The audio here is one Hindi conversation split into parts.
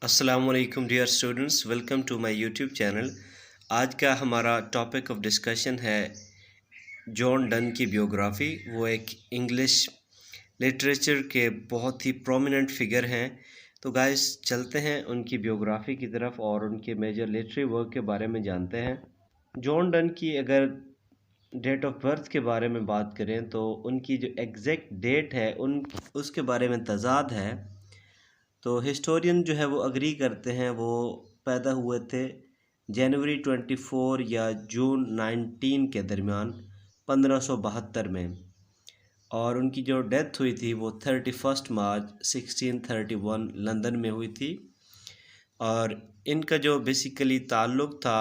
अस्सलामुअलैकुम dear students, welcome to my YouTube channel. आज का हमारा टॉपिक ऑफ डिस्कशन है जॉन डन की बियोग्राफ़ी। वो एक इंग्लिश लिटरेचर के बहुत ही प्रोमिनेंट फिगर हैं। तो गाइस चलते हैं उनकी बियोग्राफ़ी की तरफ और उनके मेजर लिटरेरी वर्क के बारे में जानते हैं। जॉन डन की अगर डेट ऑफ बर्थ के बारे में बात करें तो उनकी जो एग्जैक्ट डेट है उसके बारे में तजाद है। तो हिस्टोरियन जो है वो अग्री करते हैं वो पैदा हुए थे जनवरी 24 या जून 19 के दरमियान 1572 में, और उनकी जो डेथ हुई थी वो 31 मार्च 1631 लंदन में हुई थी। और इनका जो बेसिकली ताल्लुक़ था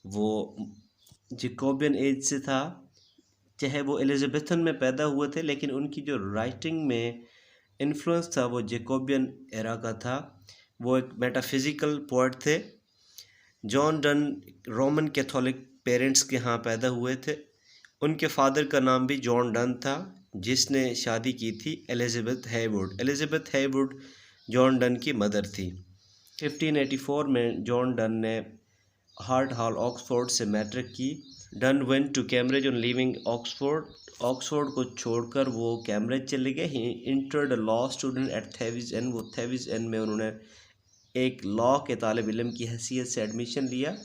वो जैकोबियन एज से था। चाहे वो एलिज़ाबेथन में पैदा हुए थे, लेकिन उनकी जो राइटिंग में इन्फ्लुएंस था वो जैकोबियन एरा का था। वो एक मेटाफिज़िकल पोएट थे। John Donne Roman Catholic parents के यहाँ पैदा हुए थे। उनके फादर का नाम भी जॉन डन था, जिसने शादी की थी Elizabeth Heywood. Elizabeth Heywood John Donne की मदर थी। 1584 में जॉन डन ने हार्ट हॉल ऑक्सफोर्ड से मैट्रिक की। Donne went to Cambridge on leaving Oxford को छोड़कर वो कैम्ब्रिज चले गए। He entered law student at Thavies Inn. वो थेविस एंड में उन्होंने एक लॉ के तालिब इल्म की हैसियत से एडमिशन लिया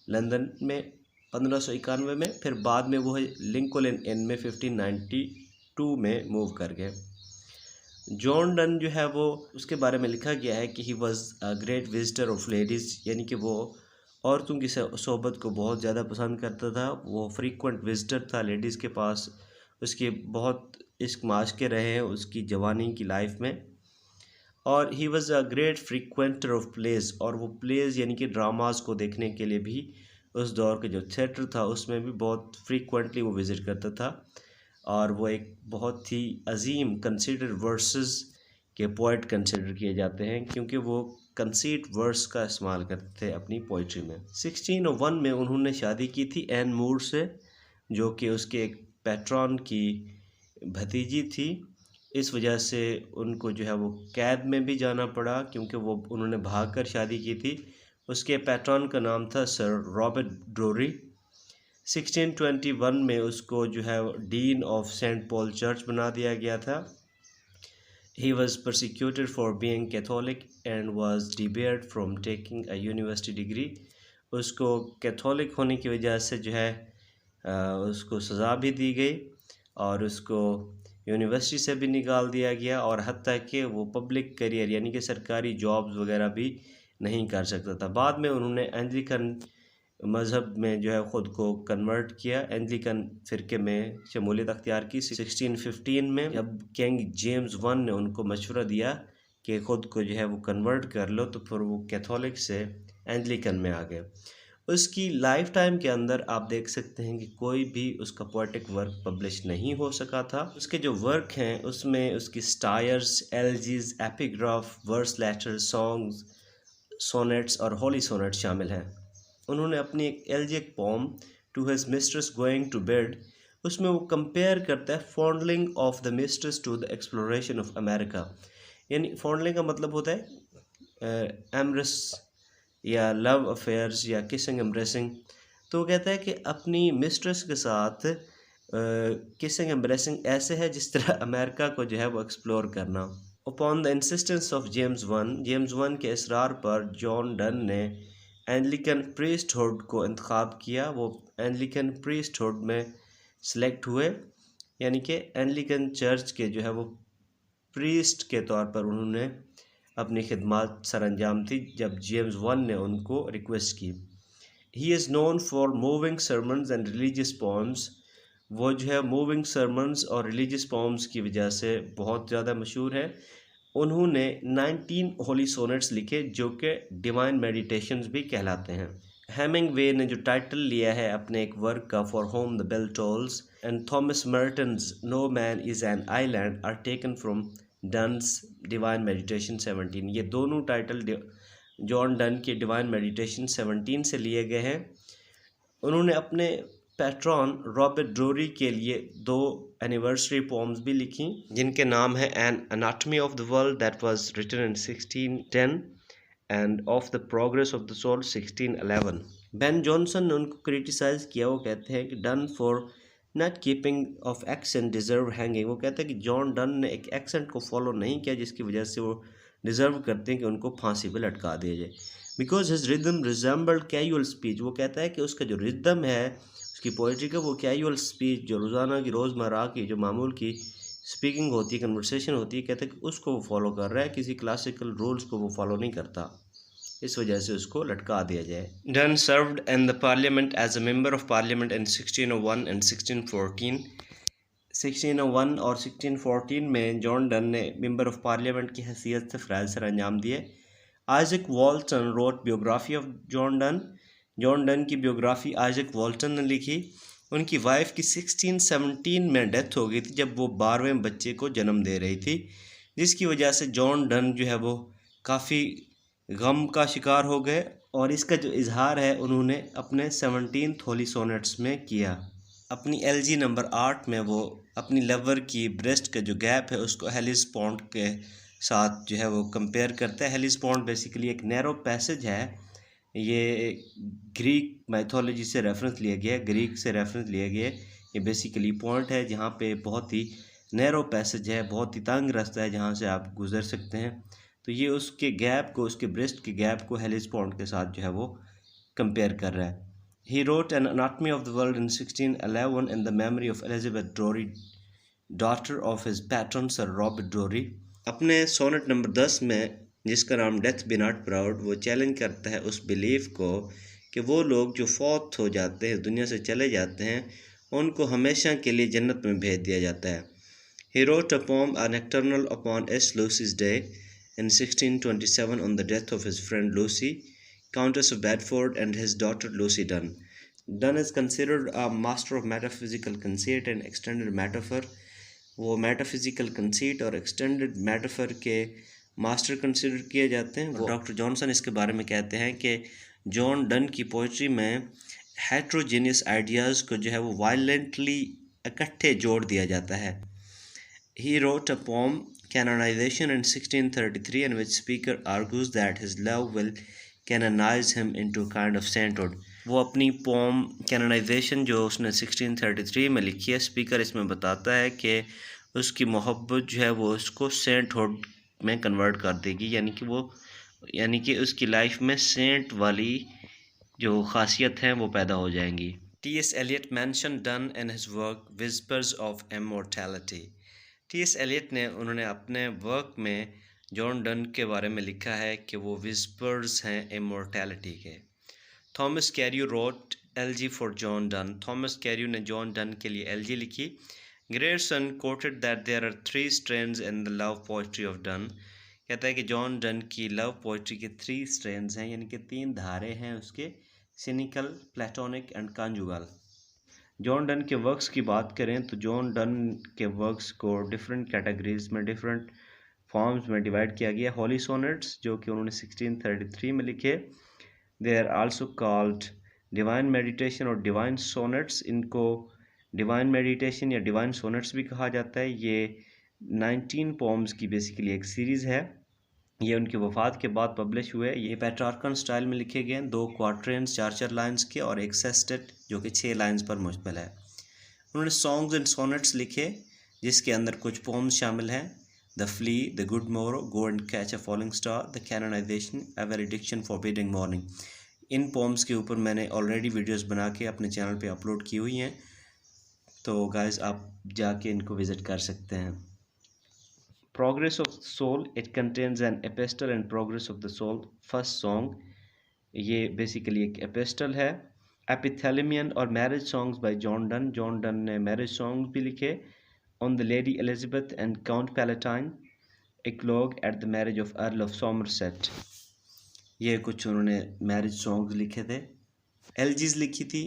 लंदन में 1591 में। फिर बाद में वो लिंकन इन में 1592 में मूव कर गए। जॉन डन जो है वो उसके बारे में लिखा गया है कि he was a great visitor of ladies, यानी कि वो औरतों की सोहबत को बहुत ज़्यादा पसंद करता था। वो फ्रीक्वेंट विजिटर था लेडीज़ के पास। उसके बहुत इश्क माश्के रहे हैं उसकी जवानी की लाइफ में। और he was a great frequenter of plays, और वो प्लेज यानी कि ड्रामाज को देखने के लिए भी उस दौर के जो थिएटर था उसमें भी बहुत फ्रीक्वेंटली वो विज़िट करता था। और वो एक बहुत ही अजीम कंसीडर्ड वर्सेस के पोइट कंसिडर किए जाते हैं, क्योंकि वो कंसीड वर्स का इस्तेमाल करते थे अपनी पोइट्री में। 1601 में उन्होंने शादी की थी एन मूर से, जो कि उसके एक पैट्रॉन की भतीजी थी। इस वजह से उनको जो है वो कैद में भी जाना पड़ा, क्योंकि वो उन्होंने भागकर शादी की थी। उसके पैट्रॉन का नाम था सर रॉबर्ट ड्रोरी। 1621 में उसको जो है dean of saint Paul church बना दिया गया था। He was persecuted for being Catholic and was debarred from taking a university degree. उसको कैथोलिक होने की वजह से जो है उसको सज़ा भी दी गई और उसको यूनिवर्सिटी से भी निकाल दिया गया, और हत्ता कि वो पब्लिक करियर यानी कि सरकारी जॉब्स वगैरह भी नहीं कर सकता था। बाद में उन्होंने एंग्लिकन मज़हब में जो है ख़ुद को कन्वर्ट किया, एंग्लिकन फ़िरके में शमूलियत अख्तियार की। 1615 में जब किंग जेम्स वन ने उनको मशवरा दिया कि ख़ुद को जो है वो कन्वर्ट कर लो, तो फिर वो कैथोलिक से एंग्लिकन में आ गए। उसकी लाइफ टाइम के अंदर आप देख सकते हैं कि कोई भी उसका पोएटिक वर्क पब्लिश नहीं हो सका था। उसके जो वर्क हैं उसमें उसकी satires, elegies, epigraph, verse letters, songs, sonnets और होली सोनेट शामिल हैं। उन्होंने अपनी एक elegiac poem to his mistress going to bed, उसमें वो कंपेयर करता है fondling of the mistress to the exploration of America. यानी फॉन्डलिंग का मतलब होता है एमरस या लव अफेयर्स या किसिंग एम्ब्रेसिंग। तो वो कहता है कि अपनी मिस्ट्रेस के साथ किसिंग एम्ब्रेसिंग ऐसे है जिस तरह अमेरिका को जो है वो एक्सप्लोर करना। Upon the insistence of James one के इसरार पर जॉन डन ने एंग्लिकन प्रीस्टहुड को इंतखाब किया। वो एंग्लिकन प्रीस्टहुड में सेलेक्ट हुए, यानी कि एंग्लिकन चर्च के जो है वो प्रीस्ट के तौर पर उन्होंने अपनी खिदमत सर अंजाम थी जब जेम्स वन ने उनको रिक्वेस्ट की। He is known for moving sermons and religious poems. वो जो है मूविंग सरमन्स और रिलीजियस पोम्स की वजह से बहुत ज़्यादा मशहूर है। उन्होंने 19 होली सोनेट्स लिखे जो कि डिवाइन मेडिटेशंस भी कहलाते हैं। हेमिंगवे ने जो टाइटल लिया है अपने एक वर्क का, for whom the bell tolls, and Thomas Merton's no man is an island, are taken from Donne's divine meditation 17। ये दोनों टाइटल जॉन डन के डिवाइन मेडिटेशन 17 से लिए गए हैं। उन्होंने अपने पैट्रॉन रॉबर्ट ड्रोरी के लिए 2 एनिवर्सरी पोम्स भी लिखी, जिनके नाम है an anatomy of the world that was written in 1610 and of the progress of the soul 1611। Ben Jonson ने उनको क्रिटिसाइज़ किया। वो कहते हैं कि Donne for not keeping of accent deserve hanging. वो कहते हैं कि जॉन डन ने एक एक्सेंट को फॉलो नहीं किया जिसकी वजह से वो डिज़र्व करते हैं कि उनको फांसी पर लटका दिया जाए। Because his rhythm resembled casual speech. वो कहता है कि उसका जो रिदम है उसकी पोइट्री का, वो कैजुअल स्पीच, जो रोज़ाना की रोज़मर्रा की जो मामूल की स्पीकिंग होती है, कन्वर्सेशन होती है, कहते हैं कि उसको वो फॉलो कर रहा है, किसी क्लासिकल रूल्स को वो फॉलो नहीं करता, इस वजह से उसको लटका दिया जाए। Donne served in the parliament as a member of parliament in 1601 and 1614। 1601 और 1614 में जॉन डन ने मेंबर ऑफ पार्लियामेंट की हैसियत से फ़राइज़ सर अंजाम दिए। Izaak Walton wrote biography of John Donne. John Donne की बियोग्राफी आइजक वॉल्टन ने लिखी। उनकी वाइफ की 1617 में डेथ हो गई थी जब वो 12वें बच्चे को जन्म दे रही थी, जिसकी वजह से जॉन डन जो है वो काफ़ी गम का शिकार हो गए और इसका जो इजहार है उन्होंने अपने 17th होली सोनेट्स में किया। अपनी LG नंबर 8 में वो अपनी लवर की ब्रेस्ट का जो गैप है उसको हेलिस्पोंट के साथ जो है वो कंपेयर करता है। हेलिस्पोंट बेसिकली एक नैरो पैसेज है, ये ग्रीक मैथोलॉजी से रेफरेंस लिया गया है, ग्रीक से रेफरेंस लिया गया है। ये बेसिकली पॉइंट है जहाँ पे बहुत ही नैरो पैसेज है, बहुत ही तंग रास्ता है जहाँ से आप गुजर सकते हैं। तो ये उसके गैप को, उसके ब्रेस्ट के गैप को हेलिस्पोंट के साथ जो है वो कंपेयर कर रहा है। He wrote an anatomy of the world in 1611 in the memory of Elizabeth Drury, daughter of his patron Sir Robert Drury। अपने सोनेट नंबर 10 में, जिसका नाम डेथ बी नॉट प्राउड, वो चैलेंज करता है उस बिलीफ को कि वो लोग जो फौत हो जाते हैं, दुनिया से चले जाते हैं, उनको हमेशा के लिए जन्नत में भेज दिया जाता है। He wrote a poem, a nocturnal upon S. Lucy's day in 1627 on the death of his friend Lucy, Countess of Bedford, and his daughter Lucy Dunn. Dunn is considered a master of metaphysical conceit and extended metaphor। वो मेटाफिजिकल कंसीट और एक्सटेंडेड मेटाफर के मास्टर कंसिडर किए जाते हैं। वो डॉक्टर जॉनसन इसके बारे में कहते हैं कि जॉन डन की पोइट्री में हेट्रोजीनियस आइडियाज़ को जो है वो वायलेंटली इकट्ठे जोड़ दिया जाता है। He wrote a poem, Canonization, in 1633, in which speaker argues that his love will canonize him into a kind of sainthood। वो अपनी पोम कैनोनाइजेशन जो उसने 1633 में लिखी है, स्पीकर इसमें बताता है कि उसकी मोहब्बत जो है वो उसको सेंटहुड में कन्वर्ट कर देगी, यानी कि उसकी लाइफ में सेंट वाली जो खासियत हैं वो पैदा हो जाएंगी। T.S. Eliot mentioned Donne in his work Whispers of Immortality। T.S. Eliot ने उन्होंने अपने वर्क में जॉन डन के बारे में लिखा है कि वो विस्पर्स हैं इमोर्टैलिटी के। Thomas Carew wrote LG for John Donne. Thomas Carew ने जॉन डन के लिए LG लिखी। Grierson quoted that there are 3 strains in the love poetry of Donne. कहता है कि जॉन डन की लव पोइट्री के 3 स्ट्रेन्स हैं, यानी कि 3 धारे हैं उसके, cynical, platonic and conjugal. John Donne के वर्क्स की बात करें तो जॉन डन के वर्क्स को डिफरेंट कैटेगरीज में, डिफरेंट फॉर्म्स में डिवाइड किया गया। होली सोनेट्स जो कि उन्होंने 1633 में लिखे, they are also called divine meditation और डिवाइन सोनेट्स। इनको डिवाइन मेडिटेशन या डिवाइन सोनेट्स भी कहा जाता है। ये 19 पोम्स की बेसिकली एक सीरीज़ है। ये उनकी वफ़ात के बाद पब्लिश हुए। ये पेट्रार्कन स्टाइल में लिखे गए हैं, 2 क्वार्टरेंस 4-4 लाइन्स के और एक सेस्टेट जो कि 6 लाइन्स पर मुश्तमिल है। उन्होंने सॉन्ग्स एंड सोनेट्स लिखे जिसके अंदर कुछ पोम्स शामिल हैं, the flea, the good morrow, go and catch a falling star, the canonization, a valediction forbidding mourning. इन पोम्स के ऊपर मैंने ऑलरेडी वीडियोस बना के अपने चैनल पे अपलोड की हुई हैं, तो गाइस आप जाके इनको विज़िट कर सकते हैं। Progress of the Soul, it contains an epistle and Progress of the Soul, first song, ये बेसिकली एक एपिस्टल है। एपिथेलिमियन और marriage songs by John Donne. John Donne ने मैरिज सॉन्ग्स भी लिखे। On the lady Elizabeth and count Palatine, eclogue at the marriage of earl of Somerset. ये कुछ उन्होंने मैरिज सॉन्ग्स लिखे थे। एलजीज लिखी थी,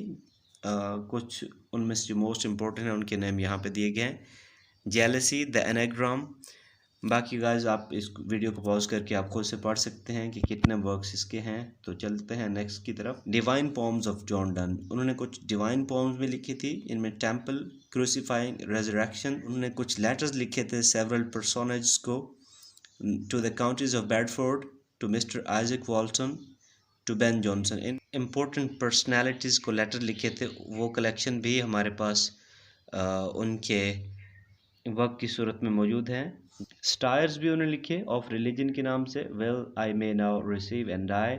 कुछ उनमें से जो मोस्ट इम्पोर्टेंट हैं उनके नेम यहाँ पे दिए गए हैं। Jealousy, the anagram. बाकी गाइस आप इस वीडियो को पॉज करके आप खुद से पढ़ सकते हैं कि कितने वर्क्स इसके हैं। तो चलते हैं नेक्स्ट की तरफ। Divine poems of John done. उन्होंने कुछ डिवाइन पोम्स भी लिखी थी, इनमें टेम्पल, क्रूसीफाइंग, रेजरेक्शन। उन्होंने कुछ लेटर्स लिखे थे सेवरल पर्सोनेज को, to the countess of Bedford, to mister Izaak Walton to Ben Jonson. इन इम्पोर्टेंट पर्सनालिटीज़ को लेटर लिखे थे, वो कलेक्शन भी हमारे पास उनके वर्क की सूरत में मौजूद हैं। स्टायर्स भी उन्होंने लिखे ऑफ रिलीजन के नाम से, well I may now receive and die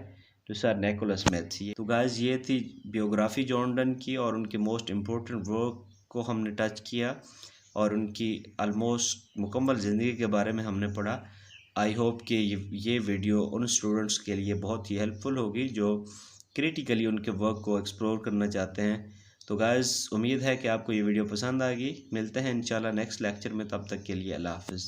to sir Nicholas Matthew. तो गाइस ये थी बियोग्राफी जॉन डन की और उनके मोस्ट इम्पोर्टेंट वर्क को हमने टच किया और उनकी आलमोस्ट मुकम्मल ज़िंदगी के बारे में हमने पढ़ा। आई होप कि ये वीडियो उन स्टूडेंट्स के लिए बहुत ही हेल्पफुल होगी जो क्रिटिकली उनके वर्क को एक्सप्लोर करना चाहते हैं। तो गाइस उम्मीद है कि आपको ये वीडियो पसंद आएगी। मिलते हैं इंशाल्लाह नेक्स्ट लेक्चर में, तब तक के लिए अल्लाह हाफ़िज़।